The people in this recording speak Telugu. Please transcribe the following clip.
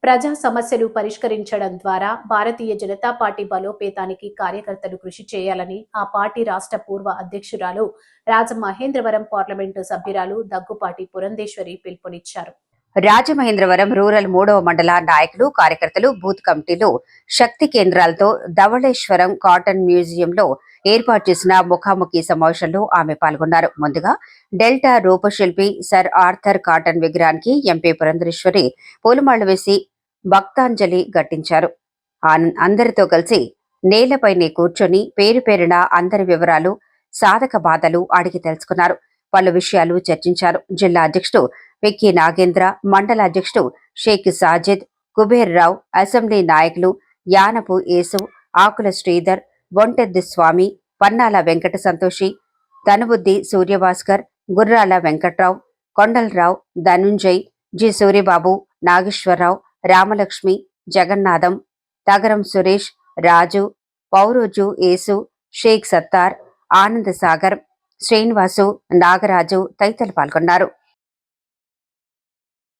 ప్రజా సమస్యలు పరిష్కరించడం ద్వారా భారతీయ జనతా పార్టీ బలోపేతానికి కార్యకర్తలు కృషి చేయాలని ఆ పార్టీ రాష్ట్ర పూర్వ అధ్యక్షురాలు రాజమహేంద్రవరం పార్లమెంటు సభ్యురాలు దగ్గుపాటి పురంధేశ్వరి పిలుపునిచ్చారు. రాజమహేంద్రవరం రూరల్ 3వ మండల నాయకులు కార్యకర్తలు బూత్ కమిటీలు శక్తి కేంద్రాలతో ధవళేశ్వరం కాటన్ మ్యూజియంలో ఏర్పాటు చేసిన ముఖాముఖి సమావేశంలో ఆమె పాల్గొన్నారు. ముందుగా డెల్టా రూపశిల్పి సర్ ఆర్థర్ కాటన్ విగ్రహానికి ఎంపీ పురంధేశ్వరి పూలమాళ్లు వేసి భక్తాంజలి ఘటించారు. అందరితో కలిసి నేలపైనే కూర్చొని పేరు పేరున అందరి వివరాలు సాధక బాధలు అడిగి తెలుసుకున్నారు. పలు విషయాలు చర్చించారు. జిల్లా అధ్యక్షుడు విక్కీ నాగేంద్ర, మండల అధ్యక్షుడు షేక్ సాజిద్, కుబేర్ రావు, అసెంబ్లీ నాయకులు యానపు యేసు, ఆకుల శ్రీధర్, బొంటెద్ది స్వామి, పన్నాల వెంకట సంతోషి, తనుబుద్ది సూర్యభాస్కర్, గుర్రాల వెంకట్రావు, కొండలరావు, ధనుంజయ్, జి సూర్యబాబు, నాగేశ్వరరావు, రామలక్ష్మి, జగన్నాథం, తగరం సురేష్, రాజు, పౌరోజు యేసు, షేక్ సత్తార్, ఆనంద్ సాగర్, శ్రీనివాసు, నాగరాజు తదితరులు పాల్గొన్నారు.